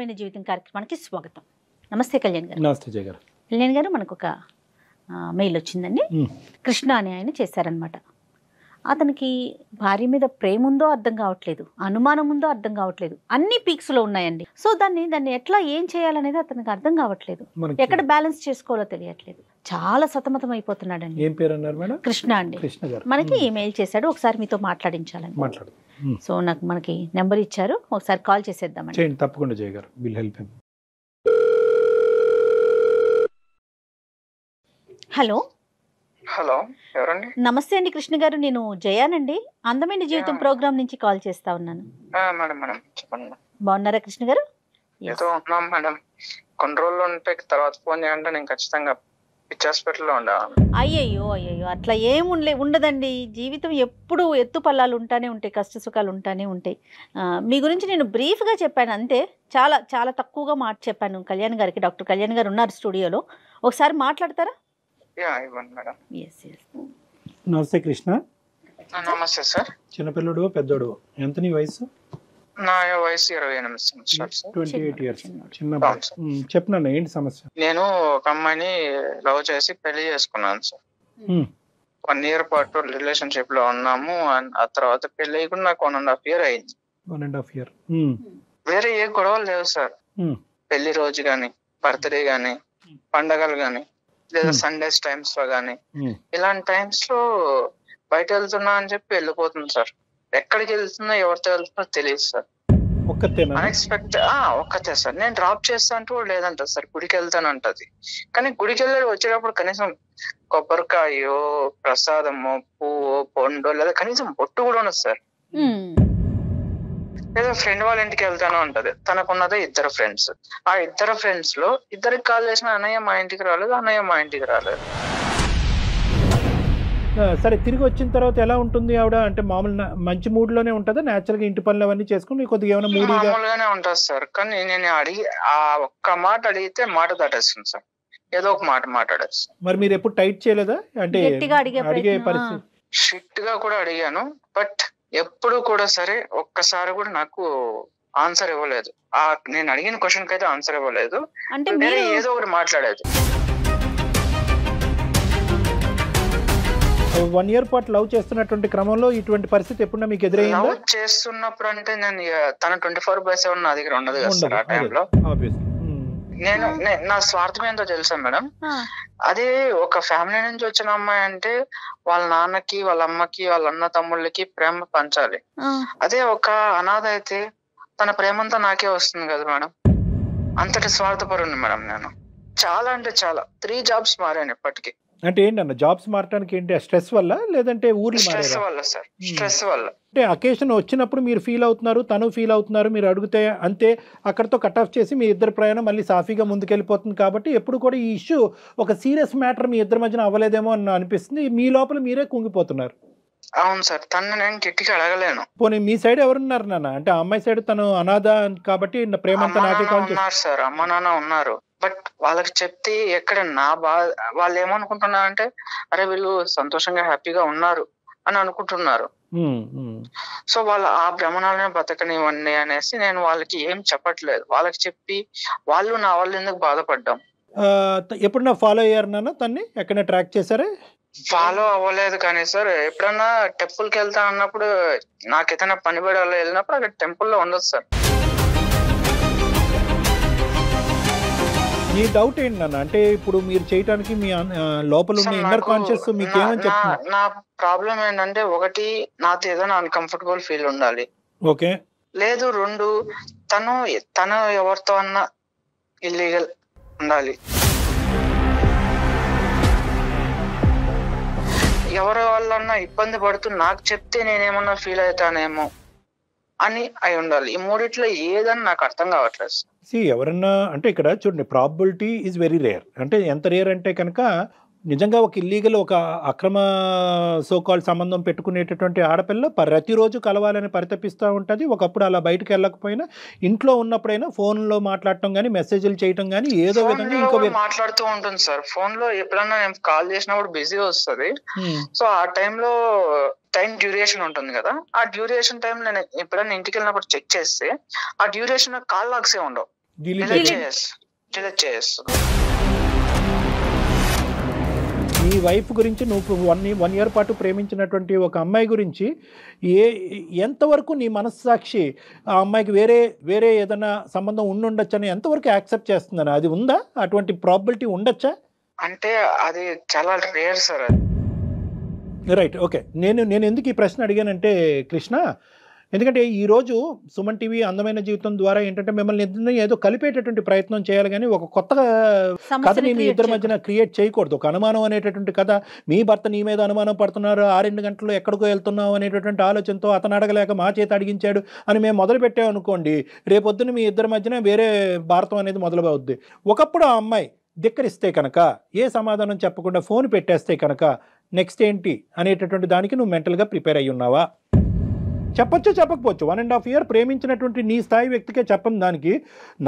అందమైన జీవితం కార్యక్రమానికి స్వాగతం. నమస్తే కళ్యాణ్ గారు. నమస్తే జయ గారు. కళ్యాణ్ గారు, మనకు ఒక మెయిల్ వచ్చిందండి. కృష్ణ అనే ఆయన చేశారనమాట. అతనికి భార్య మీద ప్రేమ ఉందో అర్థం కావట్లేదు, అనుమానం ఉందో అర్థం కావట్లేదు, అన్ని పీక్స్లో ఉన్నాయండి. సో దాన్ని ఎట్లా ఏం చేయాలనేది అతనికి అర్థం కావట్లేదు, ఎక్కడ బ్యాలెన్స్ చేసుకోవాలో తెలియట్లేదు, చాలా సతమతం అయిపోతున్నాడండి. ఏం పేరు అన్నారు మేడం? కృష్ణ అండి. మనకి ఈమెయిల్ చేశాడు, ఒకసారి మీతో మాట్లాడించాలని. సో మనకి నెంబర్ ఇచ్చారు, ఒకసారి కాల్ చేసేద్దామండి. తప్పకుండా జయ గారు, will help him. Hello. Hello, ఎవరండి? నమస్తే అండి కృష్ణ గారు, నేను జయానండి, అందమైన జీవితం ప్రోగ్రామ్ నుంచి కాల్ చేస్తా ఉన్నాను. మేడం మేడం చెప్పండి. బాగున్నారా కృష్ణ గారు? ఏదో ఉన్నాం మేడం, కొన్ని రోజులు ఉంటే తర్వాత ఫోన్ చేయాలంటే నేను ఖచ్చితంగా పిచ్చి హాస్పిటల్లో ఉండాలి. అయ్యయ్యో అట్లా ఏం ఉండదండి. జీవితం ఎప్పుడు ఎత్తు పల్లాలు ఉంటానే ఉంటాయి, కష్ట సుఖాలు ఉంటానే ఉంటాయి. మీ గురించి నేను బ్రీఫ్గా చెప్పాను అంతే, చాలా చాలా తక్కువగా మాట చెప్పాను కళ్యాణ్ గారికి. డాక్టర్ కళ్యాణ్ గారు ఉన్నారు స్టూడియోలో, ఒకసారి మాట్లాడతారా? ఇవ్వండి మేడం. నమస్తే కృష్ణ. నమస్తే సార్. చిన్నపిల్లడు పెద్దోడు ఎంత నీ వయసు? నా వయసు 28 సంవత్సరాలు సార్. 28 years. చిన్న చెప్పినా ఏంటి సమస్య? నేను ఒక అమ్మాయిని లవ్ చేసి పెళ్లి చేసుకున్నాను సార్. 1 year పాటు రిలేషన్షిప్ లో ఉన్నాము. ఆ తర్వాత పెళ్లి అయ్యి నాకు 1.5 year అయింది. 1.5 year. వేరే ఏ గొడవలు లేవు సార్. పెళ్లి రోజు గాని, బర్త్డే గాని, పండగలు గాని, లేదా సండేస్ టైమ్స్ లో గానీ, ఇలాంటి టైమ్స్ లో బయట వెళ్తున్నా అని చెప్పి వెళ్ళిపోతుంది సార్. ఎక్కడికి వెళ్తున్నా, ఎవరితో వెళ్తున్నా తెలియదు సార్. అన్ఎక్స్పెక్టెడ్. ఒక్కతే సార్. నేను డ్రాప్ చేస్తా అంటూ లేదంట సార్, గుడికి వెళ్తానంటది. కానీ గుడికి వెళ్ళి వచ్చేటప్పుడు కనీసం కొబ్బరికాయో, ప్రసాదమో, పువ్వు, పండు, లేదా కనీసం బొట్టు కూడా ఉండదు సార్. లేదా ఫ్రెండ్ వాళ్ళ ఇంటికి వెళ్తాను అంటది. తనకున్నదే 2 ఫ్రెండ్స్. ఆ 2 ఫ్రెండ్స్ లో 2కి కాల్ చేసిన అన్నయ్య మా ఇంటికి రాలేదు, అన్నయ్య మా ఇంటికి రాలేదు. సరే, తిరిగి వచ్చిన తర్వాత ఎలా ఉంటుంది ఆవిడ? అంటే మామూలు మంచి మూడ్ లోనే ఉంటుందా? నేచురల్ గా ఇంటి పనులు అవన్నీ చేసుకుని కొద్దిగా ఏమైనా మామూలుగానే ఉంటుంది సార్. కానీ నేను ఆ ఒక్క మాట అడిగితే మాట దాటేస్తుంది సార్, ఏదో ఒక మాట మాట్లాడేస్తుంది. మరి మీరు ఎప్పుడు టైట్ చేయలేదా? అంటే అడిగే పరిస్థితి? స్ట్రిక్ట్ గా కూడా అడిగాను, బట్ ఎప్పుడు కూడా సరే ఒక్కసారి కూడా నాకు ఆన్సర్ ఇవ్వలేదు. నేను అడిగిన క్వశ్చన్ కి అయితే ఆన్సర్ ఇవ్వలేదు, అంటే ఏదో ఒకటి మాట్లాడేది. 1 year పాటు లవ్ చేస్తున్నటువంటి క్రమంలో ఇటువంటి పరిస్థితి ఎప్పుడన్నా మీకు ఎదురైందా? లవ్ చేస్తున్నప్పుడు అంటే నేను తన 24/7 నా దగ్గర ఉండదు కదా సార్. ఆ టైంలో నేను నా స్వార్థం ఏంటో తెలుసా మేడం? అదే ఒక ఫ్యామిలీ నుంచి వచ్చిన అమ్మాయి అంటే వాళ్ళ నాన్నకి, వాళ్ళ అమ్మకి, వాళ్ళ అన్న తమ్ముళ్ళకి ప్రేమ పంచాలి. అదే ఒక అనాథ అయితే తన ప్రేమంతా నాకే వస్తుంది కదా మేడం. అంతటి స్వార్థపరుని మేడం నేను. చాలా అంటే చాలా 3 jobs మారాను ఇప్పటికి. అంటే ఏంటన్న జాబ్స్ మారడానికి ఏంటి? స్ట్రెస్ వల్ల, లేదంటే ఊర్లు స్ట్రెస్ వల్ల సార్. స్ట్రెస్ వల్ల. అంటే అకేషన్ వచ్చినప్పుడు మీరు ఫీల్ అవుతున్నారు, తను ఫీల్ అవుతున్నారు, మీరు అడిగితే అంతే అక్కడతో కట్ ఆఫ్ చేసి మీ ఇద్దరు ప్రయాణం మళ్ళీ సాఫీగా ముందుకెళ్ళిపోతుంది. కాబట్టి ఎప్పుడు కూడా ఈ ఇష్యూ ఒక సీరియస్ మ్యాటర్ మీ ఇద్దరి మధ్యన అవ్వలేదేమో అని అనిపిస్తుంది. మీ లోపల మీరే కుంగిపోతున్నారు. అవును సార్, తను నేను గట్టిగా అడగలేను. పోనీ మీ సైడ్ ఎవరున్నారు నాన్న? అంటే అమ్మాయి సైడ్ తను అనాథ కాబట్టి ప్రేమంతా నాకే ఉన్నారు సార్. అమ్మ నాన్న ఉన్నారు, బట్ వాళ్ళకి చెప్తే ఎక్కడ నా వాళ్ళు ఏమనుకుంటున్నారంటే అరే వీళ్ళు సంతోషంగా హ్యాపీగా ఉన్నారు అని అనుకుంటున్నారు. సో వాళ్ళ ఆ భ్రమణాలనే బతకనివ్వండి అనేసి నేను వాళ్ళకి ఏం చెప్పట్లేదు. వాళ్ళకి చెప్పి వాళ్ళు నా వాళ్ళు ఎందుకు బాధపడ్డాం. ఎప్పుడన్నా ఫాలో అయ్యారు నాన్న తన్ని? ఎక్కడైనా ట్రాక్ చేశారా? ఫాలో అవ్వలేదు కానీ సార్, ఎప్పుడన్నా టెంపుల్కి వెళ్తా అన్నప్పుడు, నాకు ఏదైనా పని పడి వెళ్ళినప్పుడు అక్కడ టెంపుల్లో ఉండదు సార్. మీ డౌట్ ఏంటి నాన్న? అంటే ఇప్పుడు మీరు చేయడానికి మీ లోపల ఉన్న ఇన్నర్ కాన్షియస్ మీకు ఏమని చెప్తున్నారు? నా ప్రాబ్లం ఏంటంటే, ఒకటి నాతో ఏదైనా అన్కంఫర్టబుల్ ఫీల్ ఉండాలి. ఓకే. లేదు 2 తను ఎవరితో అన్నా ఇల్లీగల్ ఉండాలి. ఎవరి వాళ్ళన్నా ఇబ్బంది పడుతూ నాకు చెప్తే నేనేమన్నా ఫీల్ అవుతానేమో అని అయి ఉండాలి. ఈ 3 ఏదని నాకు అర్థం కావట్లేదు. ఎవరన్నా అంటే ఇక్కడ చూడండి, ప్రాబబిలిటీ ఈజ్ వెరీ రేర్. అంటే ఎంత రేర్ అంటే కనుక నిజంగా ఒక ఇల్లీగల్, ఒక అక్రమ సోకాల్ సంబంధం పెట్టుకునేటటువంటి ఆడపిల్ల ప్రతిరోజు కలవాలని పరితపిస్తూ ఉంటుంది. ఒకప్పుడు అలా బయటకు వెళ్ళకపోయినా ఇంట్లో ఉన్నప్పుడైనా ఫోన్లో మాట్లాడటం కానీ, మెసేజ్లు చేయటం కానీ, ఏదో విధంగా ఇంకో మాట్లాడుతూ ఉంటుంది సార్. ఫోన్ లో ఎప్పుడన్నా నేను కాల్ చేసినప్పుడు బిజీ వస్తుంది. సో ఆ టైంలో టైం డ్యూరేషన్ ఉంటుంది కదా, ఆ డ్యూరేషన్ టైం నేను ఎప్పుడైనా ఇంటికి వెళ్ళినప్పుడు చెక్ చేస్తే ఆ డ్యూరేషన్ కాల్ లాగ్సే ఉండవు. డిలీట్ చేస్తున్నాను. నీ వైఫ్ గురించి నువ్వు 1 year పాటు ప్రేమించినటువంటి ఒక అమ్మాయి గురించి ఎంతవరకు నీ మనస్సాక్షి ఆ అమ్మాయికి వేరే ఏదైనా సంబంధం ఉండొచ్చని ఎంతవరకు యాక్సెప్ట్ చేస్తుందని, అది ఉందా? అటువంటి ప్రాబిలిటీ ఉండొచ్చా? అంటే అది చాలా రేర్ సార్. అది రైట్, ఓకే. నేను ఎందుకు ఈ ప్రశ్న అడిగానంటే కృష్ణ, ఎందుకంటే ఈరోజు సుమన్ టీవీ అందమైన జీవితం ద్వారా ఏంటంటే మిమ్మల్ని ఇద్దరిని ఏదో కలిపేటటువంటి ప్రయత్నం చేయాలి, కానీ ఒక కొత్త కథని మీ ఇద్దరి మధ్యన క్రియేట్ చేయకూడదు. ఒక అనుమానం అనేటటువంటి కథ, మీ భర్త నీ మీద అనుమానం పడుతున్నారు, 6 గంటలు ఎక్కడికో వెళ్తున్నావు అనేటటువంటి ఆలోచనతో అతను అడగలేక మా చేత అడిగించాడు అని మేము మొదలు పెట్టామనుకోండి, రేపొద్దున మీ ఇద్దరి మధ్యన వేరే భారతం అనేది మొదలవుద్ది. ఒకప్పుడు ఆ అమ్మాయి ధిక్కరిస్తే కనుక, ఏ సమాధానం చెప్పకుండా ఫోన్ పెట్టేస్తే కనుక నెక్స్ట్ ఏంటి అనేటటువంటి దానికి నువ్వు మెంటల్గా ప్రిపేర్ అయ్యి ఉన్నావా? చెప్పొచ్చు, చెప్పకపోవచ్చు. 1.5 year ప్రేమించినటువంటి నీ స్థాయి వ్యక్తికే చెప్పని దానికి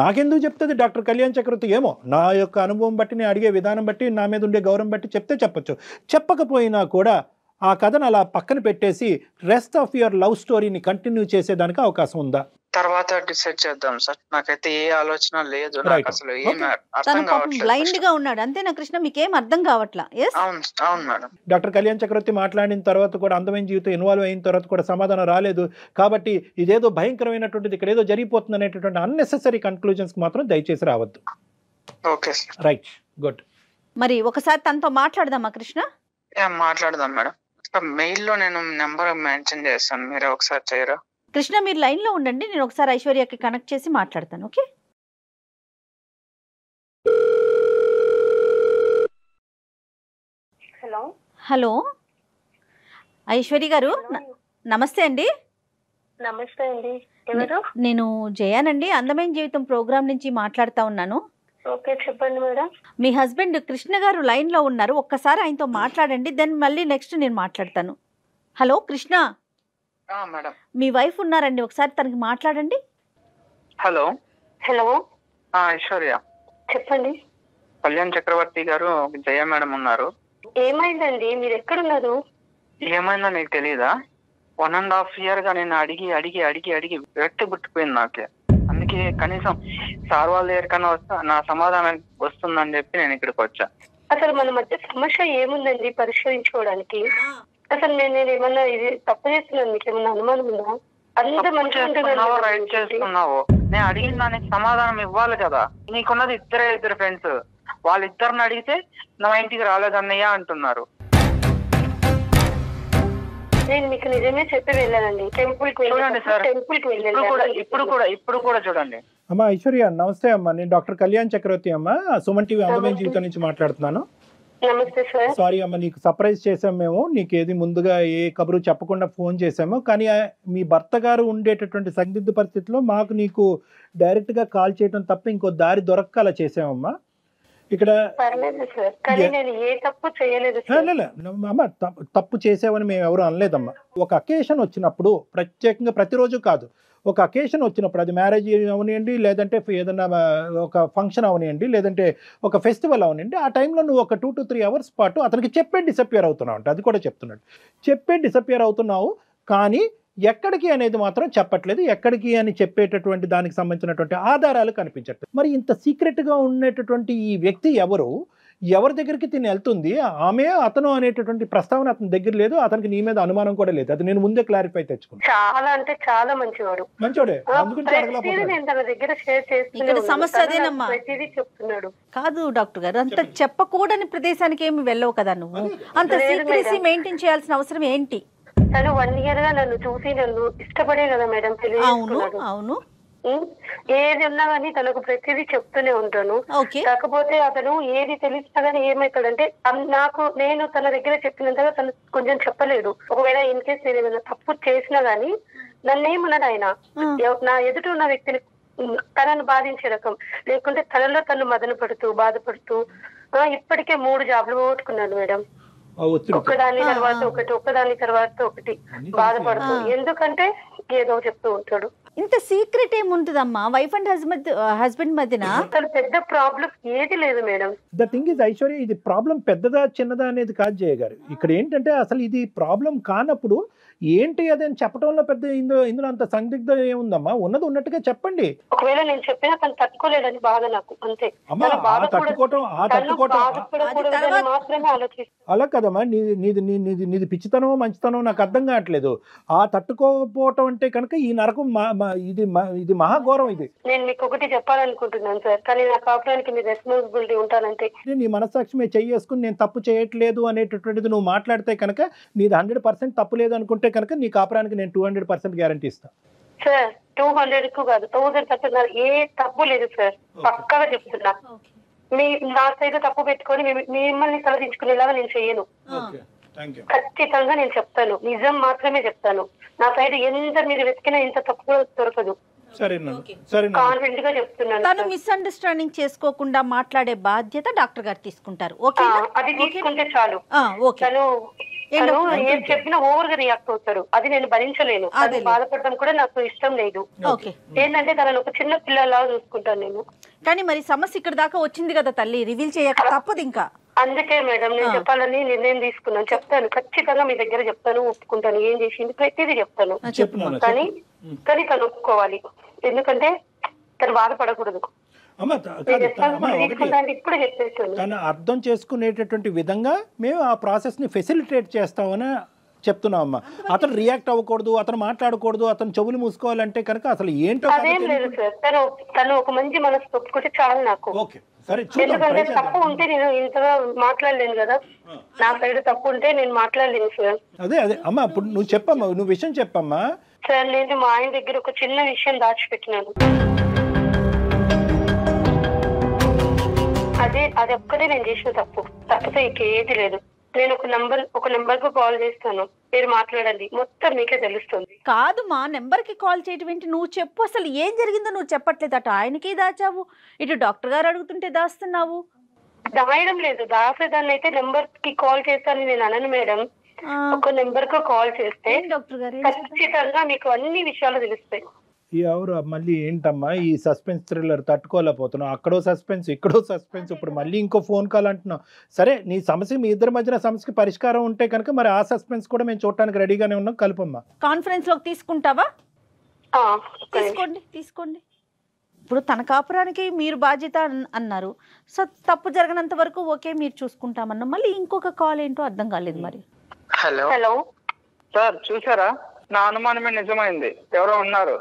నాకెందుకు చెప్తుంది డాక్టర్ కళ్యాణ్ చక్రవర్తి? ఏమో నా యొక్క అనుభవం బట్టి, నేను అడిగే విధానం బట్టి, నా మీద ఉండే గౌరవం బట్టి చెప్తే చెప్పొచ్చు. చెప్పకపోయినా కూడా ఆ కథను అలా పక్కన పెట్టేసి రెస్ట్ ఆఫ్ యువర్ లవ్ స్టోరీని కంటిన్యూ చేసేదానికి అవకాశం ఉందా? తర్వాత డిసైడ్ చేద్దాం సార్. నాకైతే ఏ ఆలోచన లేదు, నాకు అసలు ఏం అర్థం కావట్లేదు. బ్లైండ్ గా ఉన్నాడు అంతేనా కృష్ణ? మీకేం అర్థం కావట్లా? అవును మేడం. డాక్టర్ కళ్యాణ్ చక్రవర్తి మాట్లాడిన తర్వాత కూడా, అందమైన జీవితం ఇన్వాల్వ్ అయిన తర్వాత కూడా సమాధానం రాలేదు కాబట్టి ఇదేదో భయంకరమైనటువంటిది, ఇక్కడ ఏదో జరిగిపోతుంది అనేటటువంటి అన్నెసెసరీ కన్క్లూజన్స్ మాత్రం దయచేసి రావద్దు. Okay sir. Right, good. మరి ఒకసారి తనతో మాట్లాడదామా కృష్ణ? మాట్లాడదాం మేడం. మెయిల్ లో నేను నెంబర్ మెన్షన్ చేస్తాను, మీరే ఒకసారి చేయరా? కృష్ణ మీరు లైన్ లో ఉండండి, నేను ఒకసారి ఐశ్వర్యకి కనెక్ట్ చేసి మాట్లాడతాను. ఓకే. హలో ఐశ్వర్య గారు, నమస్తే అండి. నమస్తే అండి. ఎవరు? నేను జయానండి, అందమైన జీవితం ప్రోగ్రామ్ నుంచి మాట్లాడుతా ఉన్నాను. ఓకే, చెప్పండి మేడం. మీ హస్బెండ్ కృష్ణ గారు లైన్ లో ఉన్నారు, ఒక్కసారి ఆయనతో మాట్లాడండి, దెన్ మళ్ళీ నెక్స్ట్ నేను మాట్లాడతాను. హలో కృష్ణ, మేడం మీ వైఫ్ ఉన్నారండి, ఒకసారి తనకి మాట్లాడండి. హలో. హలో ఐశ్వర్య చెప్పండి. కళ్యాణ్ చక్రవర్తి గారు, జయ మేడం ఉన్నారు. ఏమైందండి? మీరు ఎక్కడున్నారు? ఏమైందో నీకు తెలీదా? 1.5 year గా నేను అడిగి అడిగి అడిగి అడిగి వ్యక్తి పుట్టిపోయింది నాకే. అందుకే కనీసం సార్ వాళ్ళ దగ్గరికన్నా వస్తా, నా సమాధానం వస్తుందని చెప్పి నేను ఇక్కడికి వచ్చా. అసలు మన మధ్య సమస్య ఏముందండి పరిష్కరించుకోవడానికి? అసలు నేను ఏమన్నా ఇది తప్పు చేస్తున్నాను, మీకు ఏమన్నా అనుమానం ఉందా? అంత మంచిగా రైట్ చేస్తున్నావు. నేను అడిగిన దానికి సమాధానం ఇవ్వాలి కదా. నీకున్నది ఇద్దరు ఫ్రెండ్స్, వాళ్ళిద్దరిని అడిగితే నా ఇంటికి రాలేదన్నయ్య అంటున్నారు. నేను మీకు నిజమే చెప్పి వెళ్ళానండి, టెంపుల్ కి వెళ్ళండి సార్. టెంపుల్ కి వెళ్ళండి. ఇప్పుడు కూడా చూడండి. అమ్మా ఐశ్వర్య, నమస్తే అమ్మా. నేను డాక్టర్ కళ్యాణ్ చక్రవర్తి అమ్మా, సుమన్ టీవీ అందమైన జీవితం నుంచి మాట్లాడుతున్నాను. నమస్తే సార్. సారీ అమ్మ, నీకు సర్ప్రైజ్ చేసాము మేము. నీకు ఏది ముందుగా ఏ కబురు చెప్పకుండా ఫోన్ చేసాము, కానీ మీ భర్త గారు ఉండేటటువంటి సందిగ్ధ పరిస్థితిలో మాకు నీకు డైరెక్ట్గా కాల్ చేయడం తప్ప ఇంకో దారి దొరక్క అలా చేసామమ్మా. ఇక్కడ అమ్మ తప్పు చేసావని మేము ఎవరు అనలేదమ్మా. ఒక అకేషన్ వచ్చినప్పుడు, ప్రత్యేకంగా ప్రతిరోజు కాదు, ఒక అకేషన్ వచ్చినప్పుడు, అది మ్యారేజ్ అవనివ్వండి, లేదంటే ఏదన్నా ఒక ఫంక్షన్ అవనివ్వండి, లేదంటే ఒక ఫెస్టివల్ అవనివ్వండి, ఆ టైంలో నువ్వు ఒక 2 to 3 hours పాటు అతనికి చెప్పే డిసప్పియర్ అవుతున్నావు అంటే, అది కూడా చెప్తున్నాడు, చెప్పే డిసప్పియర్ అవుతున్నావు, కానీ ఎక్కడికి అనేది మాత్రం చెప్పట్లేదు. ఎక్కడికి అని చెప్పేటటువంటి దానికి సంబంధించినటువంటి ఆధారాలు కనిపించట్లేదు. మరి ఇంత సీక్రెట్గా ఉండేటటువంటి ఈ వ్యక్తి ఎవరి దగ్గరికి తిని వెళ్తుంది? ఆమె అతను అనేటటువంటి ప్రస్తావన అతని దగ్గర లేదు, అతనికి నీ మీద అనుమానం కూడా లేదు. అది నేను ముందే క్లారిఫై తెచ్చుకున్నాను. చాలా అంటే చాలా మంచివాడు. మంచివాడే. సమస్య అదేనమ్మా. కాదు డాక్టర్ గారు, అంత చెప్పకూడని ప్రదేశానికి ఏమి వెళ్ళవు కదా నువ్వు. అంత సీక్రెసీ మెయింటైన్ చేయాల్సిన అవసరం ఏంటి? తను 1 year గా నన్ను చూసి నన్ను ఇష్టపడే కదా మేడం పెళ్లి చేసుకున్నాడు. అవును, ఏది ఉన్నా గానీ తనకు ప్రతిదీ చెప్తూనే ఉంటాను. కాకపోతే అతను ఏది తెలిసినా గానీ ఏమవుతాడంటే, నేను తన దగ్గర చెప్పినంతగా తను కొంచెం చెప్పలేడు. ఒకవేళ ఇన్ కేసు నేను ఏమైనా తప్పు చేసినా గానీ నన్నేమన్నాడు ఆయన, నా ఎదుట ఉన్న వ్యక్తిని తనను బాధించే రకం, లేకుంటే తనలో తను మదన పడుతూ బాధపడుతూ ఇప్పటికే 3 jobs పోగొట్టుకున్నాడు మేడం. ఒకదాని తర్వాత ఒకటి బాధపడుతూ, ఎందుకంటే ఏదో చెప్తూ ఉంటాడు. ఇంత సీక్రెట్ ఏముంటుందమ్మా వైఫ్ అండ్ హస్బెండ్ మధ్యన? పెద్ద ప్రాబ్లం ఏది లేదు madam. The thing is Aishwarya, ఇది ప్రాబ్లం పెద్దదా చిన్నదా అనేది కాదు జయ గారు. ఇక్కడ ఏంటంటే అసలు ఇది ప్రాబ్లం కానప్పుడు ఏంటి అదని చెప్పడంలో పెద్ద ఇందులో అంత సందిగ్ధం ఏముందమ్మా? ఉన్నది ఉన్నట్టుగా చెప్పండి. ఒకవేళ నేను చెప్పినా తను తట్టుకోలేదని బాధ నాకు, అంతే. అమ్మా తట్టుకోవటం మాత్రమే ఆలోచిస్తాను. అలా కదమ్మా, నీది పిచ్చితనమో మంచితనమో నాకు అర్థం కావట్లేదు. ఆ తట్టుకోకపోవటం అంటే కనుక ఈ నరకం ఇది మహాఘోరం. ఇది నేను మీకు ఒకటి చెప్పాలనుకుంటున్నాను సార్, కానీ నా కాపురానికి మీ రెస్పాన్సిబిలిటీ ఉంటానంటే. నీ మనస్సాక్షి మీద చేసుకుని నేను తప్పు చేయట్లేదు అనేటటువంటిది నువ్వు మాట్లాడితే కనుక నీది 100% తప్పు లేదు అనుకుంటే కనుక నీ కాపురానికి నేను 200% గ్యారంటీ ఇస్తాను సార్. 200 కాదు, 1000% ఏ తప్పు లేదు సార్, పక్కాగా చెప్తున్నా. నా సైడ్ తప్పు పెట్టుకొని మిమ్మల్ని తలదించుకునేలాగా నేను చెయ్యను. ఖచ్చితంగా నేను చెప్తాను, నిజం మాత్రమే చెప్తాను. నా సైడ్ ఎంత మీరు వెతికినా ఇంత తప్పు కూడా దొరకదు. కాన్ఫిడెంట్ గా చెప్తున్నాను. తను మిస్అండర్స్టాండింగ్ చేసుకోకుండా మాట్లాడే బాధ్యత డాక్టర్ గారు తీసుకుంటారు. అది తీసుకుంటే చాలు. తను ఏం చెప్పినా ఓవర్ గా రియాక్ట్ అవుతారు, అది నేను భరించలేను. అది బాధపడడం కూడా నాకు ఇష్టం లేదు. ఏంటంటే తనను ఒక చిన్న పిల్లలాగా చూసుకుంటాను నేను. కానీ మరి సమస్య ఇక్కడ దాకా వచ్చింది కదా తల్లి, రివీల్ చేయక తప్పదు. ఇంకా అందుకే మేడం నేను చెప్పాలని నిర్ణయం తీసుకున్నాను. చెప్తాను, ఖచ్చితంగా మీ దగ్గర చెప్తాను, ఒప్పుకుంటాను. ఏం చేసింది ప్రతిదీ చెప్తాను. కానీ తను ఒప్పుకోవాలి, ఎందుకంటే తను బాధపడకూడదు. ఇప్పుడు చెప్పేసి తను అర్థం చేసుకునేటటువంటి విధంగా మేము ఆ ప్రాసెస్ ని ఫెసిలిటేట్ చేస్తామని చెప్తున్నాం అమ్మా. అతను రియాక్ట్ అవ్వకూడదు, అతను మాట్లాడకూడదు, అతను చెవులు మూసుకోవాలంటే కనుక అసలు ఏంటో. అదేం లేదు సార్, తను ఒక మంచి మనసు ఒప్పుకుంటే చాలు నాకు. ఎందుకంటే తప్పు ఉంటే నేను ఇంతగా మాట్లాడలేను కదా, నా సైడ్ తప్పు ఉంటే నేను మాట్లాడలేను సార్. అదే అమ్మా, ఇప్పుడు నువ్వు చెప్పమ్మా, నువ్వు విషయం చెప్పమ్మా. సార్ నేను మా ఆయన దగ్గర ఒక చిన్న విషయం దాచిపెట్టినాను, అది ఒక్కటే నేను చేసిన తప్పు, తప్పితే ఇంకేది లేదు. నేను ఒక నంబర్ కు కాల్ చేస్తాను, మీరు మాట్లాడండి, మొత్తం మీకే తెలుస్తుంది. కాదు మా నెంబర్ కి కాల్ చేయటం ఏంటి? నువ్వు చెప్పు, అసలు ఏం జరిగిందో నువ్వు చెప్పట్లేదు. అటు ఆయనకి దాచావు, ఇటు డాక్టర్ గారు అడుగుతుంటే దాస్తున్నావు. దాయడం లేదు, దాసేదాన్ని అయితే నెంబర్ కి కాల్ చేస్తాను నేను అనను మేడం. ఒక నెంబర్ కు కాల్ చేస్తే డాక్టర్ గారు ఖచ్చితంగా మీకు అన్ని విషయాలు తెలుస్తాయి. ఎవరు మళ్ళీ ఏంటమ్మా ఈ సస్పెన్స్ థ్రిల్లర్ తట్టుకోలేకపోతున్నావు? అక్కడో సస్పెన్స్, ఇక్కడో సస్పెన్స్, ఇప్పుడు మళ్ళీ ఇంకో ఫోన్ కాల్ అంటున్నావు. సరే, నీ సమస్య, మీ ఇద్దరి మధ్యన సమస్యకి పరిష్కారం ఉంటే కనుక మరి ఆ సస్పెన్స్ కూడా మేము చూడటానికి రెడీగానే ఉన్నాం. కలుపమ్మా. కాన్ఫరెన్స్ లోకి తీసుకుంటావా? తీసుకోండి. ఇప్పుడు తన కాపురానికి మీరు బాధ్యత అన్నారు. సో తప్పు జరగనంత వరకు ఓకే మీరు చూసుకుంటామన్నా, మళ్ళీ ఇంకొక కాల్ ఏంటో అర్థం కాలేదు మరి. హలో సార్, చూసారా? నా అనుమానమే నిజమైంది, ఎవరో ఉన్నారు.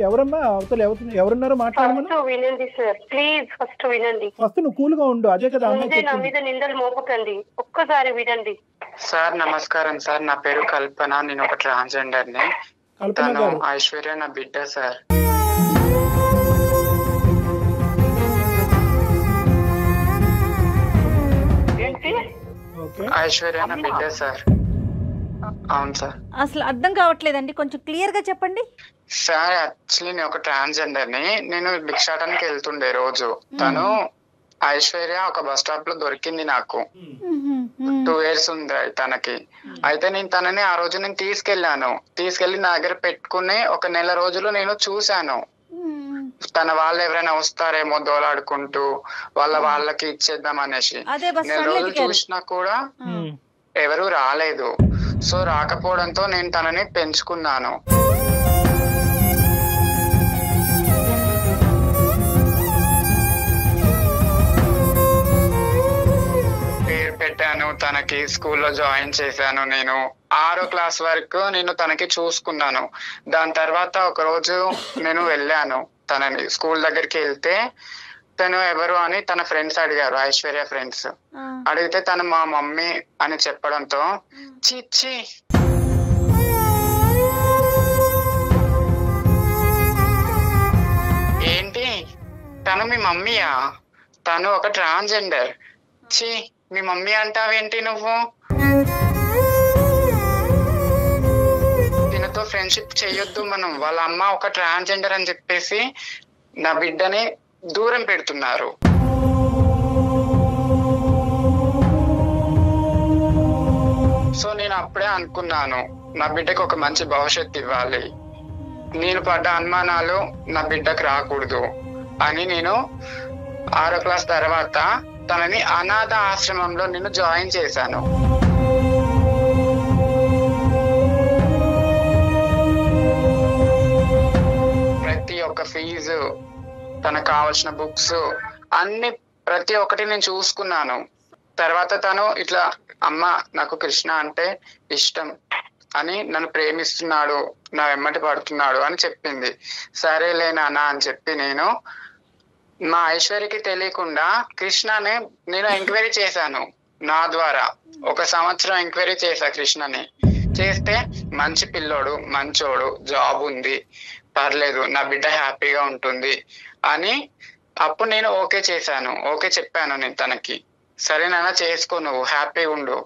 ఎవరమ్మా అవతల ఎవరున్నారో మాట్లాడమని. వినండి సార్, ప్లీజ్ ఫస్ట్ వినండి. ఫస్ట్ నువ్వు కూల్ గా ఉండు. అదే కదా నా మీద నిందలు మోపకండి, ఒక్కసారి వినండి. సార్ నమస్కారం సార్, నా పేరు కల్పన, నేను ఒక ట్రాన్స్జెండర్ ని. తను ఐశ్వర్య నా బిడ్డ సార్. ఐశ్వర్య నా బిడ్డ సార్. అవును సార్. అసలు అర్థం కావట్లేదండి, కొంచెం క్లియర్ గా చెప్పండి సార్. యాక్చువల్లీ నేను ఒక ట్రాన్స్జెండర్ ని, నేను భిక్షాటానికి వెళ్తుండే రోజు. తను ఐశ్వర్య ఒక బస్ స్టాప్ లో దొరికింది నాకు. 2 years ఉంది తనకి. అయితే నేను తనని ఆ రోజు నేను తీసుకెళ్లి నా దగ్గర పెట్టుకుని 1 నెల రోజులు నేను చూశాను. తన వాళ్ళు ఎవరైనా వస్తారేమో దోలాడుకుంటూ వాళ్ళకి ఇచ్చేద్దాం అనేసి. నెల రోజులు చూసినా కూడా ఎవరు రాలేదు. సో రాకపోవడంతో నేను తనని పెంచుకున్నాను. పేరు పెట్టాను తనకి, స్కూల్లో జాయిన్ చేశాను. నేను 6వ క్లాస్ వరకు నేను తనకి చూసుకున్నాను. దాని తర్వాత ఒక రోజు నేను వెళ్ళాను తనని స్కూల్ దగ్గరికి. వెళ్తే తను ఎవరు అని తన ఫ్రెండ్స్ అడిగారు, ఐశ్వర్య ఫ్రెండ్స్. అడిగితే తను మా మమ్మీ అని చెప్పడంతో చిచ్చి ఏంటి తను మీ మమ్మీయా? తను ఒక ట్రాన్స్జెండర్. చి మీ మమ్మీ అంటావేంటి నువ్వు? దీనితో ఫ్రెండ్షిప్ చెయ్యొద్దు మనం. వాళ్ళ అమ్మ ఒక ట్రాన్స్జెండర్ అని చెప్పేసి నా బిడ్డని దూరం పెడుతున్నారు. సో నేను అప్పుడే అనుకున్నాను, నా బిడ్డకు ఒక మంచి భవిష్యత్తు ఇవ్వాలి. నేను పడ్డ అనుమానాలు నా బిడ్డకు రాకూడదు అని నేను 6వ క్లాస్ తర్వాత తనని అనాథ ఆశ్రమంలో నేను జాయిన్ చేశాను. ప్రతి ఒక్క ఫీజు, తనకు కావాల్సిన బుక్స్ అన్ని ప్రతి ఒక్కటి నేను చూసుకున్నాను. తర్వాత తను ఇట్లా అమ్మ నాకు కృష్ణ అంటే ఇష్టం అని, నన్ను ప్రేమిస్తున్నాడు, నా వెమ్మటి పడుతున్నాడు అని చెప్పింది. సరేలే నాన్న అని చెప్పి నేను మా ఐశ్వర్యకి తెలియకుండా కృష్ణని నేను ఎంక్వైరీ చేశాను. నా ద్వారా 1 సంవత్సరం ఎంక్వైరీ చేశా కృష్ణని. చేస్తే మంచి పిల్లోడు, మంచోడు, జాబ్ ఉంది, పర్లేదు, నా బిడ్డ హ్యాపీగా ఉంటుంది అని అప్పుడు నేను ఓకే చేశాను. ఓకే చెప్పాను నేను తనకి, సరే నాన్న చేసుకో, నువ్వు హ్యాపీగా ఉండు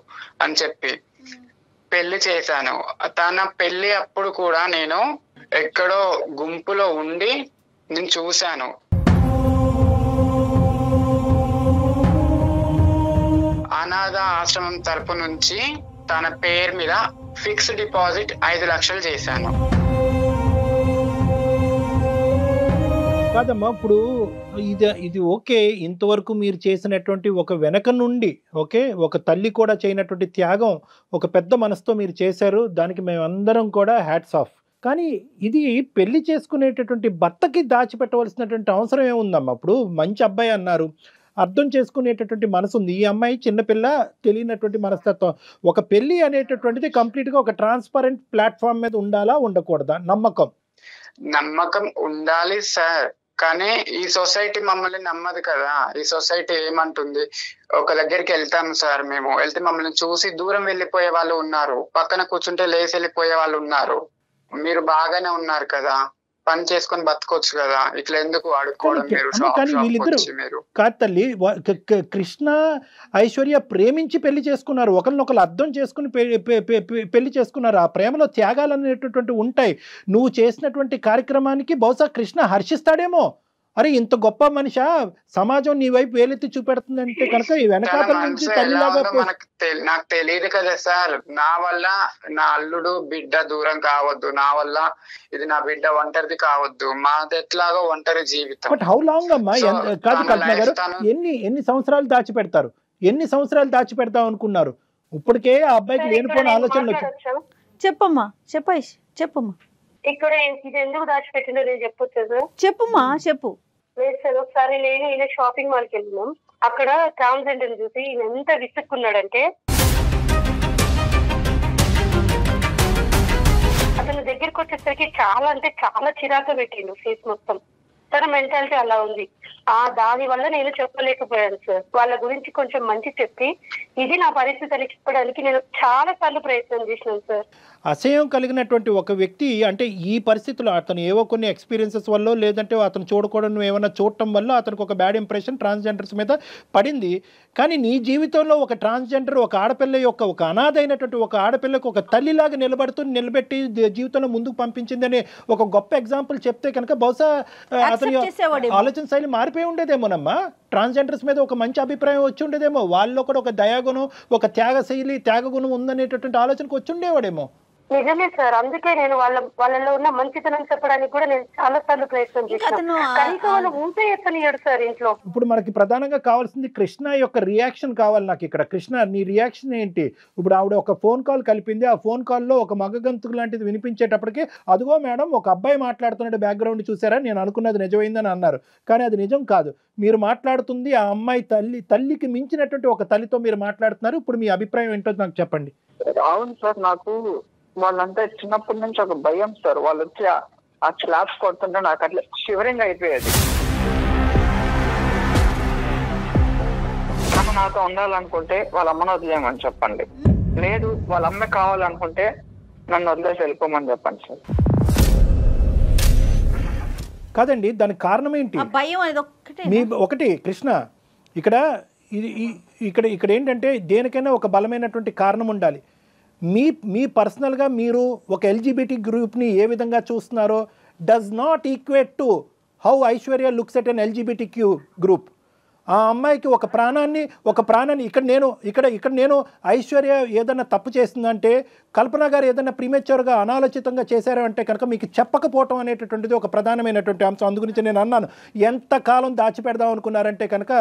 అని చెప్పి పెళ్లి చేశాను. తన పెళ్లి అప్పుడు కూడా నేను ఎక్కడో గుంపులో ఉండి నేను చూశాను. అనాథ ఆశ్రమం తరపు నుంచి తన పేరు మీద ఫిక్స్డ్ డిపాజిట్ 5 లక్షలు చేశాను. కాదమ్మా, ఇప్పుడు ఇది ఓకే, ఇంతవరకు మీరు చేసినటువంటి ఒక వెనక నుండి ఓకే, ఒక తల్లి కూడా చేయనటువంటి త్యాగం ఒక పెద్ద మనసుతో మీరు చేశారు, దానికి మేమందరం కూడా హ్యాట్స్ ఆఫ్. కానీ ఇది పెళ్లి చేసుకునేటటువంటి భర్తకి దాచిపెట్టవలసినటువంటి అవసరం ఏముందమ్మా? ఇప్పుడు మంచి అబ్బాయి అన్నారు, అర్థం చేసుకునేటటువంటి మనసు ఉంది. ఈ అమ్మాయి చిన్నపిల్ల, తెలియనటువంటి మనస్తత్వం. ఒక పెళ్లి అనేటటువంటిది కంప్లీట్గా ఒక ట్రాన్స్పరెంట్ ప్లాట్ఫామ్ మీద ఉండాలా, ఉండకూడదా? నమ్మకం ఉండాలి సార్, కానీ ఈ సొసైటీ మమ్మల్ని నమ్మదు కదా. ఈ సొసైటీ ఏమంటుంది, ఒక దగ్గరికి వెళ్తాం సార్, మేము వెళ్తే మమ్మల్ని చూసి దూరం వెళ్ళిపోయే వాళ్ళు ఉన్నారు, పక్కన కూర్చుంటే లేచి వెళ్ళిపోయే వాళ్ళు ఉన్నారు. మీరు బాగానే ఉన్నారు కదా, పని చేసుకొని బతకొచ్చు కదా, ఇట్లా ఎందుకు ఆడుకోవడం మీరు? కాదు తల్లి, కృష్ణ ఐశ్వర్య ప్రేమించి పెళ్లి చేసుకున్నారు, ఒకరినొకరు అర్థం చేసుకుని పెళ్లి చేసుకున్నారు. ఆ ప్రేమలో త్యాగాలు అనేటటువంటి ఉంటాయి. నువ్వు చేసినటువంటి కార్యక్రమానికి బహుశా కృష్ణ హర్షిస్తాడేమో. అరే ఇంత గొప్ప మనిషా, సమాజం నీ వైపు వేలెత్తి చూపెడుతుందంటే కనుక ఈ వెనకాతల నుంచి తల్లిలాగా నాకు తెలియదు కదా సార్. నా వల్ల నా అల్లుడు బిడ్డ దూరం కావద్దు, నా వల్ల ఇది నా బిడ్డ ఒంటరిది కావద్దు, మాది ఎట్లాగో ఒంటరి జీవితం. బట్ హౌ లాంగ్ అమ్మా? కాదు కల్పన గారు, ఎన్ని సంవత్సరాలు దాచిపెడతారు? ఎన్ని సంవత్సరాలు దాచిపెడతాం అనుకున్నారు? ఇప్పటికే ఆ అబ్బాయికి లేనిపోయిన ఆలోచనలు వచ్చాయి. చెప్పమ్మా, చెప్పమ్మా. ఇక్కడ ఇది ఎందుకు దాచిపెట్టిందో నేను చెప్పొచ్చు. చెప్పుమా, చెప్పు. లేదు సార్, ఒకసారి నేను ఈయన షాపింగ్ మాల్కి వెళ్ళినాం. అక్కడ ట్రాన్స్జెండర్ చూసి ఈయన ఎంత విసుక్కున్నాడంటే, అతను దగ్గరికి వచ్చేసరికి చాలా అంటే చాలా చిరాకు పెట్టిండు ఫేస్ మొత్తం. తన మెంటాలిటీ అలా ఉంది. దాని వల్ల నేను చెప్పలేకపోయాను సార్. వాళ్ళ గురించి కొంచెం మంచి చెప్పి ఇది నా పరిస్థితి చెప్పడానికి నేను చాలా సార్లు ప్రయత్నం చేసినాను సార్. అసహ్యం కలిగినటువంటి ఒక వ్యక్తి అంటే ఈ పరిస్థితుల్లో అతను ఏవో కొన్ని ఎక్స్పీరియన్సెస్ వల్ల, లేదంటే అతను చూడకూడదు ఏమైనా చూడటం వల్ల అతనికి ఒక బ్యాడ్ ఇంప్రెషన్ ట్రాన్స్జెండర్స్ మీద పడింది. కానీ నీ జీవితంలో ఒక ట్రాన్స్జెండర్, ఒక ఆడపిల్ల యొక్క ఒక అనాథ అయినటువంటి ఒక ఆడపిల్లకు ఒక తల్లిలాగా నిలబెట్టి జీవితంలో ముందుకు పంపించిందనే ఒక గొప్ప ఎగ్జాంపుల్ చెప్తే కనుక బహుశా అతని ఆలోచన శైలి మారిపోయి ఉండేదేమోనమ్మా. ట్రాన్స్జెండర్స్ మీద ఒక మంచి అభిప్రాయం వచ్చి ఉండేదేమో, వాళ్ళలో కూడా ఒక దయాగుణం, ఒక త్యాగగుణం ఉందనేటటువంటి ఆలోచనకు వచ్చి ఉండేవాడేమో. నిజమే సార్, అందుకే నేను వాళ్ళలో ఉన్న మంచితనం చెప్పడానికి కూడా నేను చాలా సార్లు ప్రయత్నం చేశాను. కనీసం వాళ్ళు ఊపే ఎత్తనియడు సార్ ఇంట్లో. ఇప్పుడు మనకి ప్రధానంగా కావాల్సింది కృష్ణ యొక్క రియాక్షన్ కావాలి నాకు ఇక్కడ. కృష్ణ, నీ రియాక్షన్ ఏంటి? ఇప్పుడు ఆవిడ ఒక ఫోన్ కాల్ కలిపింది, ఆ ఫోన్ కాల్లో ఒక మగగంతుకు లాంటిది వినిపించేటప్పటికి, అదిగో మేడం ఒక అబ్బాయి మాట్లాడుతున్నాడు బ్యాక్గ్రౌండ్ చూసారా, నేను అనుకున్నది నిజమైందని అన్నారు. కానీ అది నిజం కాదు. మీరు మాట్లాడుతుంది ఆ అమ్మాయి తల్లికి మించినటువంటి ఒక తల్లితో మీరు మాట్లాడుతున్నారు. ఇప్పుడు మీ అభిప్రాయం ఏంటో నాకు చెప్పండి. అవును సార్, నాకు వాళ్ళంతా చిన్నప్పటి నుంచి ఒక భయం సార్. వాళ్ళు వచ్చి ఆ క్లాప్స్ కొడుతుంటే నాకు అట్లా షివరింగ్ అయిపోయేది. నాతో ఉండాలనుకుంటే వాళ్ళ అమ్మను వదిలేయమని చెప్పండి, లేదు వాళ్ళ అమ్మ కావాలనుకుంటే నన్ను వదిలేసి వెళ్ళిపోమని చెప్పండి సార్. కాదండి, దానికి కారణం ఏంటి? ఒకటి కృష్ణ, ఇక్కడ ఏంటంటే దేనికైనా ఒక బలమైనటువంటి కారణం ఉండాలి. మీ పర్సనల్గా మీరు ఒక ఎల్జిబిటీ గ్రూప్ని ఏ విధంగా చూస్తున్నారో does not equate to how Aishwarya looks at an LGBT Q group. ఆ అమ్మాయికి ఒక ప్రాణాన్ని ఇక్కడ నేను ఐశ్వర్య ఏదైనా తప్పు చేసిందంటే, కల్పన గారు ఏదైనా ప్రీమెచ్యూర్గా అనాలోచితంగా చేశారు అంటే కనుక మీకు చెప్పకపోవటం అనేటటువంటిది ఒక ప్రధానమైనటువంటి అంశం. అందుగురించి నేను అన్నాను, ఎంతకాలం దాచిపెడదాం అనుకున్నారంటే కనుక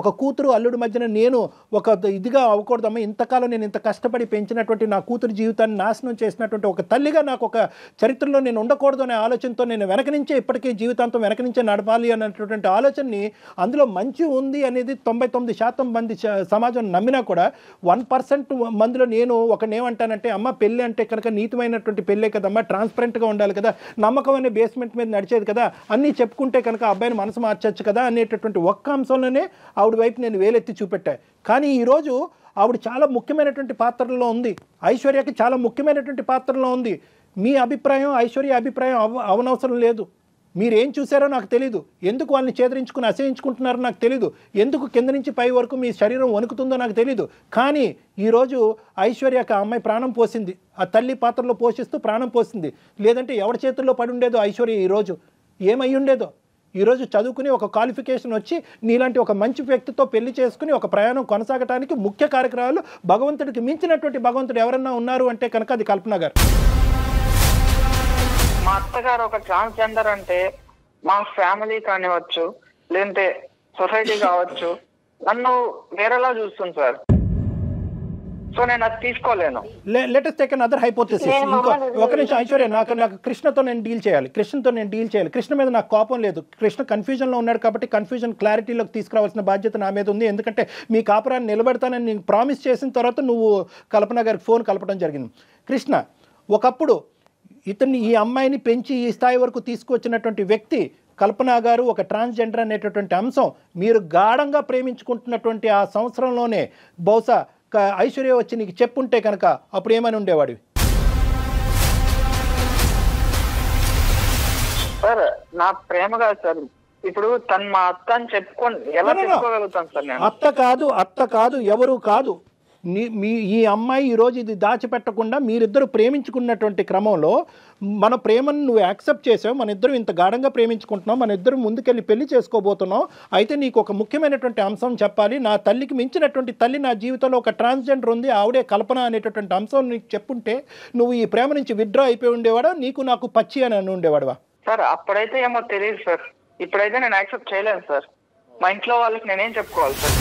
ఒక కూతురు అల్లుడి మధ్యన నేను ఒక ఇదిగా అవ్వకూడదమ్మా, ఇంతకాలం నేను ఇంత కష్టపడి పెంచినటువంటి నా కూతురు జీవితాన్ని నాశనం చేసినటువంటి ఒక తల్లిగా నాకు ఒక చరిత్రలో నేను ఉండకూడదు అనే ఆలోచనతో నేను వెనక నుంచే ఇప్పటికీ జీవితాంతం వెనక నుంచే నడపాలి అనేటటువంటి ఆలోచనని, అందులో మంచి ఉంది అనేది 99% మంది సమాజం నమ్మినా కూడా 1% మందిలో నేను ఒకనేమంటానంటే, అమ్మ పెళ్ళి అంటే కనుక నీతిమైనటువంటి పెళ్ళే కదమ్మా, ట్రాన్స్పరెంట్గా ఉండాలి కదా, నమ్మకం అనే బేస్మెంట్ మీద నడిచేది కదా, అన్నీ చెప్పుకుంటే కనుక అబ్బాయిని మనసు మార్చచ్చు కదా అనేటటువంటి ఒక్క అంశంలోనే ఆవిడ వైపు నేను వేలెత్తి చూపెట్టా. కానీ ఈరోజు ఆవిడ చాలా ముఖ్యమైనటువంటి పాత్రలో ఉంది, ఐశ్వర్యకి చాలా ముఖ్యమైనటువంటి పాత్రలో ఉంది. మీ అభిప్రాయం ఐశ్వర్య అభిప్రాయం అవనవసరం లేదు. మీరేం చూసారో నాకు తెలీదు, ఎందుకు వాళ్ళని చేదరించుకుని అసహించుకుంటున్నారో నాకు తెలీదు, ఎందుకు కింద నుంచి పై వరకు మీ శరీరం వణుకుతుందో నాకు తెలీదు. కానీ ఈరోజు ఐశ్వర్యకి ఆ అమ్మాయి ప్రాణం పోసింది, ఆ తల్లి పాత్రలో పోషిస్తూ ప్రాణం పోసింది. లేదంటే ఎవరి చేతుల్లో పడి ఉండేదో ఐశ్వర్య, ఈరోజు ఏమై ఉండేదో. ఈరోజు చదువుకుని ఒక క్వాలిఫికేషన్ వచ్చి నీలాంటి ఒక మంచి వ్యక్తితో పెళ్లి చేసుకుని ఒక ప్రయాణం కొనసాగటానికి ముఖ్య కార్యక్రమాలు భగవంతుడికి మించినటువంటి భగవంతుడు ఎవరన్నా ఉన్నారు అంటే కనుక అది కల్పన గారు. మా అత్తగారు ఒక ట్రాన్స్జెండర్ అంటే మా ఫ్యామిలీ కానివచ్చు, లేదంటే సొసైటీ కావచ్చు, నన్ను వేరేలా చూస్తుంది సార్. సో నేను అది తీసుకోలేను. Let us take another hypothesis. ఇంకో ఒక నిమిషం ఐశ్వర్య, నాకు కృష్ణతో నేను డీల్ చేయాలి, కృష్ణ మీద నాకు కోపం లేదు. కృష్ణ కన్ఫ్యూజన్లో ఉన్నాడు కాబట్టి కన్ఫ్యూజన్ క్లారిటీలోకి తీసుకురావాల్సిన బాధ్యత నా మీద ఉంది. ఎందుకంటే మీ కాపురాన్ని నిలబెడతానని నేను ప్రామిస్ చేసిన తర్వాత నువ్వు కల్పన గారికి ఫోన్ కలపడం జరిగింది. కృష్ణ, ఒకప్పుడు ఈ అమ్మాయిని పెంచి ఈ స్థాయి వరకు తీసుకొచ్చినటువంటి వ్యక్తి కల్పన గారు ఒక ట్రాన్స్జెండర్ అనేటటువంటి అంశం మీరు గాఢంగా ప్రేమించుకుంటున్నటువంటి ఆ సంవత్సరంలోనే బహుశా ఐశ్వర్య వచ్చి నీకు చెప్పుంటే కనుక అప్పుడు ఏమని ఉండేవాడివి? సార్ నా ప్రేమ కాదు సార్, ఇప్పుడు తను మా అత్త అని చెప్పుకోండి, ఎలా చెప్పుకోగలుగుతాను సార్ నేను? అత్త కాదు ఎవరు కాదు. ఈ అమ్మాయి ఈరోజు ఇది దాచిపెట్టకుండా మీరిద్దరు ప్రేమించుకున్నటువంటి క్రమంలో మన ప్రేమను నువ్వు యాక్సెప్ట్ చేసావు, మన ఇద్దరు ఇంత గాఢంగా ప్రేమించుకుంటున్నావు, మన ఇద్దరు ముందుకెళ్ళి పెళ్లి చేసుకోబోతున్నావు. అయితే నీకు ఒక ముఖ్యమైనటువంటి అంశం చెప్పాలి, నా తల్లికి మించినటువంటి తల్లి నా జీవితంలో ఒక ట్రాన్స్జెండర్ ఉంది, ఆవిడే కల్పన అనేటటువంటి అంశం నీకు చెప్పుంటే నువ్వు ఈ ప్రేమ నుంచి విత్డ్రా అయిపోయి ఉండేవాడా, నీకు నాకు పచ్చి అని ఉండేవాడువా? సార్ అప్పుడైతే ఏమో తెలియదు సార్, ఇప్పుడైతే నేను యాక్సెప్ట్ చేయలేను సార్. మా ఇంట్లో వాళ్ళకి నేనేం చెప్పుకోవాలి సార్?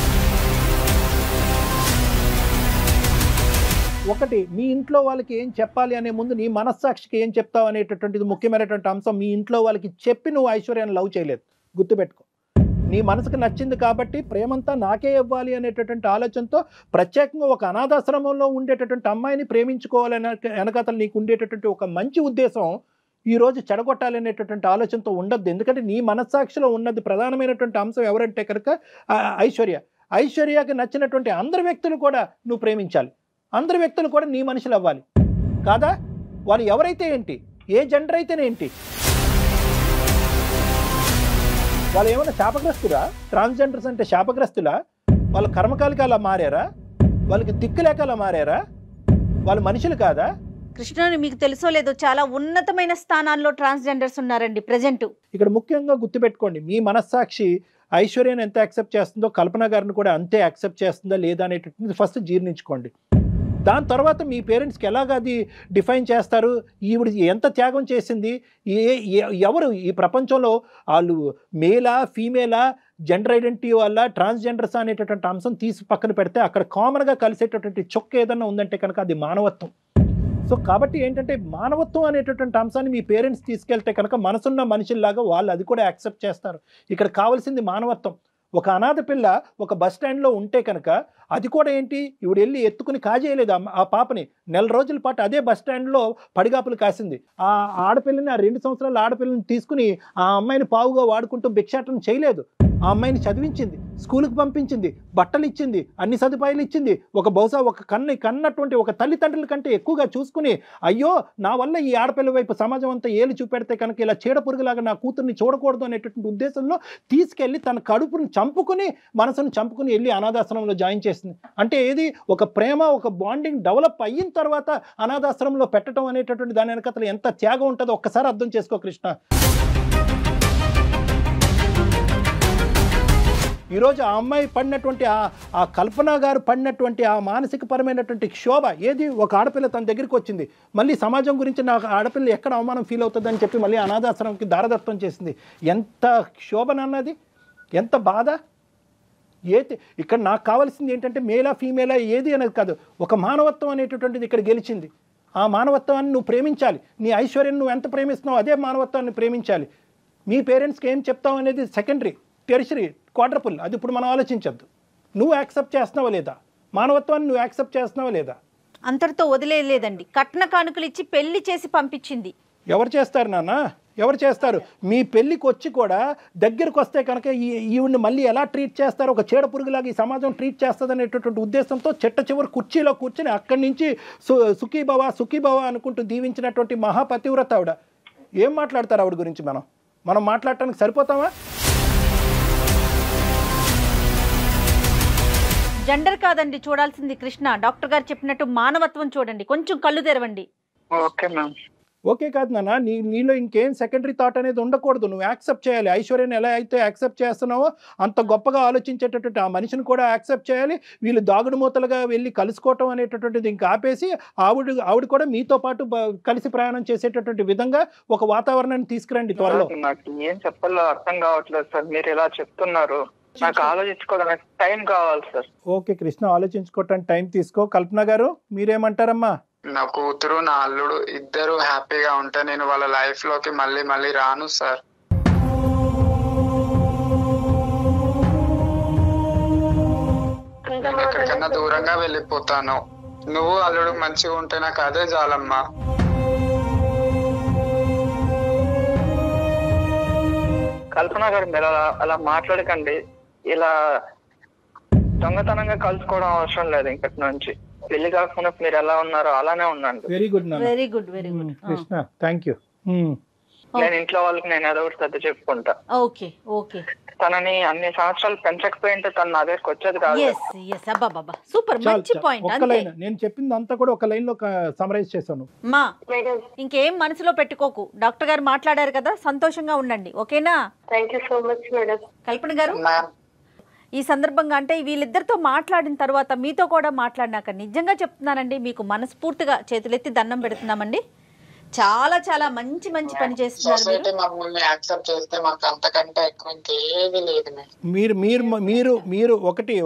ఒకటి, మీ ఇంట్లో వాళ్ళకి ఏం చెప్పాలి అనే ముందు నీ మనస్సాక్షికి ఏం చెప్తావు అనేటటువంటిది ముఖ్యమైనటువంటి అంశం. మీ ఇంట్లో వాళ్ళకి చెప్పి నువ్వు ఐశ్వర్యాన్ని లవ్ చేయలేదు, గుర్తుపెట్టుకో. నీ మనసుకు నచ్చింది కాబట్టి ప్రేమంతా నాకే ఇవ్వాలి అనేటటువంటి ఆలోచనతో ప్రత్యేకంగా ఒక అనాథాశ్రమంలో ఉండేటటువంటి అమ్మాయిని ప్రేమించుకోవాలనే వెనకాతలు నీకు ఉండేటటువంటి ఒక మంచి ఉద్దేశం ఈరోజు చెడగొట్టాలనేటటువంటి ఆలోచనతో ఉండద్దు. ఎందుకంటే నీ మనస్సాక్షిలో ఉన్నది ప్రధానమైనటువంటి అంశం ఎవరంటే కనుక ఐశ్వర్యకి నచ్చినటువంటి అందరి వ్యక్తులు కూడా నువ్వు ప్రేమించాలి, అందరి వ్యక్తులు కూడా నీ మనుషులు అవ్వాలి కాదా? వాళ్ళు ఎవరైతే ఏంటి, ఏ జెండర్ అయితేనేంటి, వాళ్ళు ఏమైనా శాపగ్రస్తురా? ట్రాన్స్జెండర్స్ అంటే శాపగ్రస్తులా? వాళ్ళ కర్మకాలికి అలా మారారా? వాళ్ళకి దిక్కులేక అలా మారారా? వాళ్ళు మనుషులు కాదా? కృష్ణ, మీకు తెలుసో లేదో చాలా ఉన్నతమైన స్థానాల్లో ట్రాన్స్జెండర్స్ ఉన్నారండి ప్రజెంట్. ఇక్కడ ముఖ్యంగా గుర్తుపెట్టుకోండి, మీ మనస్సాక్షి ఐశ్వర్యను ఎంత యాక్సెప్ట్ చేస్తుందో కల్పన గారిని కూడా అంతే యాక్సెప్ట్ చేస్తుందా లేదా అనేటటువంటి ఫస్ట్ జీర్ణించుకోండి. దాని తర్వాత మీ పేరెంట్స్కి ఎలాగ అది డిఫైన్ చేస్తారు, ఈవిడ ఎంత త్యాగం చేసింది, ఎవరు ఈ ప్రపంచంలో వాళ్ళు మేలా ఫీమేలా, జెండర్ ఐడెంటిటీ వల్ల ట్రాన్స్జెండర్స్ అనేటటువంటి అంశం తీసి పక్కన పెడితే అక్కడ కామన్గా కలిసేటటువంటి చొక్క ఏదన్నా ఉందంటే కనుక అది మానవత్వం. సో కాబట్టి ఏంటంటే మానవత్వం అనేటటువంటి అంశాన్ని మీ పేరెంట్స్ తీసుకెళ్తే కనుక మనసున్న మనుషుల్లాగా వాళ్ళు అది కూడా యాక్సెప్ట్ చేస్తారు. ఇక్కడ కావాల్సింది మానవత్వం. ఒక అనాథ పిల్ల ఒక బస్ స్టాండ్లో ఉంటే కనుక అది కూడా ఏంటి, ఇవిడు వెళ్ళి ఎత్తుకుని కాజేయలేదు ఆ పాపని, నెల రోజుల పాటు అదే బస్ స్టాండ్లో పడిగాపులు కాసింది. ఆ ఆడపిల్లని, ఆ 2 సంవత్సరాల ఆడపిల్లని తీసుకుని ఆ అమ్మాయిని పావుగా వాడుకుంటూ భిక్షాటన చేయలేదు. ఆ అమ్మాయిని చదివించింది, స్కూల్కి పంపించింది, బట్టలు ఇచ్చింది, అన్ని సదుపాయాలు ఇచ్చింది. బహుశా ఒక కన్నటువంటి ఒక తల్లిదండ్రుల కంటే ఎక్కువగా చూసుకుని, అయ్యో నా వల్ల ఈ ఆడపిల్ల వైపు సమాజం అంతా ఏలు చూపెడితే కనుక ఇలా చీడ పురుగులాగా నా కూతుర్ని చూడకూడదు అనేటటువంటి ఉద్దేశంలో తీసుకెళ్ళి తన కడుపుని చంపుకుని, మనసును చంపుకుని వెళ్ళి అనాథాశ్రమంలో జాయిన్ చేసింది. అంటే ఏది, ఒక ప్రేమ, ఒక బాండింగ్ డెవలప్ అయిన తర్వాత అనాథాశ్రమంలో పెట్టడం అనేటటువంటి దాని వెనకతలు ఎంత త్యాగం ఉంటుందో ఒక్కసారి అర్థం చేసుకో కృష్ణ. ఈరోజు ఆ అమ్మాయి పడినటువంటి ఆ కల్పన గారు పడినటువంటి ఆ మానసికపరమైనటువంటి క్షోభ ఏది, ఒక ఆడపిల్ల తన దగ్గరికి వచ్చింది, మళ్ళీ సమాజం గురించి నాకు ఆడపిల్ల ఎక్కడ అవమానం ఫీల్ అవుతుందని చెప్పి మళ్ళీ అనాథాశ్రమంకి దారదత్తం చేసింది. ఎంత క్షోభనన్నది, ఎంత బాధ. ఇక్కడ నాకు కావాల్సింది ఏంటంటే మేలా ఫీమేలా ఏది అనేది కాదు, ఒక మానవత్వం అనేటటువంటిది ఇక్కడ గెలిచింది. ఆ మానవత్వాన్ని నువ్వు ప్రేమించాలి. నీ ఐశ్వర్యం నువ్వు ఎంత ప్రేమిస్తున్నావు అదే మానవత్వాన్ని ప్రేమించాలి. మీ పేరెంట్స్కి ఏం చెప్తావు అనేది సెకండరీ, టెరిషరీ, క్వాడ్రపుల్, అది ఇప్పుడు మనం ఆలోచించద్దు. నువ్వు యాక్సెప్ట్ చేస్తున్నావా లేదా, మానవత్వాన్ని నువ్వు యాక్సెప్ట్ చేస్తున్నావా లేదా? అంతటితో వదిలేయలేదండి, కట్న కానుకలు ఇచ్చి పెళ్లి చేసి పంపించింది. ఎవరు చేస్తారు నాన్న, ఎవరు చేస్తారు? మీ పెళ్ళికి వచ్చి కూడా దగ్గరకు వస్తే కనుక ఈవిడ్ని మళ్ళీ ఎలా ట్రీట్ చేస్తారు, ఒక చీడ పురుగులాగా ఈ సమాజం ట్రీట్ చేస్తుంది అనేటటువంటి ఉద్దేశంతో చిట్ట చివరి కుర్చీలో కూర్చొని అక్కడి నుంచి సుఖీభవ అనుకుంటూ దీవించినటువంటి మహాపతివ్రత ఆవిడ. ఏం మాట్లాడతారు ఆవిడ గురించి? మనం మాట్లాడటానికి సరిపోతామా? జెండర్ కాదండి చూడాల్సింది కృష్ణ, డాక్టర్ గారు చెప్పినట్టు మానవత్వం చూడండి, కొంచెం కళ్ళు తెరవండి. Okay ma'am. ఓకే కాదు నాన్న, నీలో ఇంకేం సెకండరీ థాట్ అనేది ఉండకూడదు. నువ్వు యాక్సెప్ట్ చేయాలి. ఐశ్వర్యాన్ని ఎలా అయితే యాక్సెప్ట్ చేస్తున్నావో అంత గొప్పగా ఆలోచించేటటువంటి ఆ మనిషిని కూడా యాక్సెప్ట్ చేయాలి. వీళ్ళు దాగుడు మూతలుగా వెళ్ళి కలుసుకోవటం అనేటటువంటిది ఇంకా ఆపేసి ఆవిడ కూడా మీతో పాటు కలిసి ప్రయాణం చేసేటటువంటి విధంగా ఒక వాతావరణాన్ని తీసుకురండి త్వరలో. నాకు ఏం చెప్పాలో అర్థం కావట్లేదు సార్, మీరు ఇలా చెప్తున్నారు. నాకు ఆలోచించుకోవడానికి టైం కావాలి సార్. ఓకే కృష్ణ, ఆలోచించుకోవటానికి టైం తీసుకో. కల్పన గారు మీరేమంటారమ్మా? నా కూతురు నా అల్లుడు ఇద్దరు హ్యాపీగా ఉంటే నేను వాళ్ళ లైఫ్ లోకి మళ్ళీ రాను సార్. ఎక్కడికన్నా దూరంగా వెళ్ళిపోతాను. నువ్వు అల్లుడు మంచిగా ఉంటే నాకు అదే చాలమ్మా. కల్పన గారు మీరు అలా మాట్లాడకండి. ఇలా దొంగతనంగా కలుసుకోవడం అవసరం లేదు. ఇంకటి నుంచి పెళ్లి కాకుండా మీరు ఎలా ఉన్నారో అలానే ఉండండి. Very good very good very good Krishna, thank you. నేను ఇంట్లో వాళ్ళకి నేను ఏదో ఒకటి సర్ది చెప్పుకుంటా. Okay okay. తనని అన్ని సంవత్సరాలు పెంచకపోయింటే తను నా దగ్గరికి వచ్చేది కాదు. సూపర్, మంచి పాయింట్. ఒక్క లైన్, నేను చెప్పింది అంతా కూడా ఒక లైన్ లో సమరైజ్ చేశాను. మా ఇంకేం మనసులో పెట్టుకోకు, డాక్టర్ గారు మాట్లాడారు కదా, సంతోషంగా ఉండండి. ఓకేనా? Thank you so much madam. Kalpana గారు, ఈ సందర్భంగా అంటే వీళ్ళిద్దరితో మాట్లాడిన తర్వాత మీతో కూడా మాట్లాడినాక నిజంగా చెప్తున్నానండి, మీకు మనస్ఫూర్తిగా చేతులెత్తి దండం పెడుతున్నామండి. చాలా చాలా మంచి మంచి పని చేస్తున్నారు. మీరు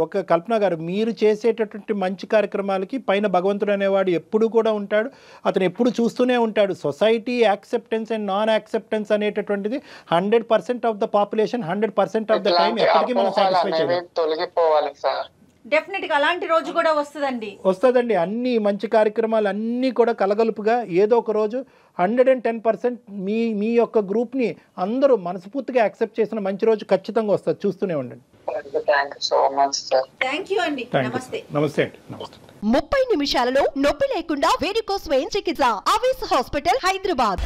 ఒక కల్పన గారు, మీరు చేసేటటువంటి మంచి కార్యక్రమాలకి పైన భగవంతుడు అనేవాడు ఎప్పుడు కూడా ఉంటాడు. అతను ఎప్పుడు చూస్తూనే ఉంటాడు. Society acceptance and non acceptance అనేటటువంటిది 100% of the population 100% of the time ఎప్పటికీ మనం సాటిస్ఫై చేయాలి. డెఫినెట్ గా అలాంటి రోజు కూడా వస్తుందండి. అన్ని మంచి కార్యక్రమాలు అన్నీ కూడా కలగలుపుగా ఏదో ఒక రోజు 110% మీ యొక్క గ్రూప్ ని అందరూ మనస్ఫూర్తిగా యాక్సెప్ట్ చేసిన మంచి రోజు ఖచ్చితంగా వస్తుంది. చూస్తూనే ఉండండి. నమస్తే. నమస్తే అండి. నమస్తే. 30 నిమిషాలలో నొప్పి లేకుండా వేడికోస్ వెయిన్ చికిత్స ఆవేశ హాస్పిటల్ హైదరాబాద్.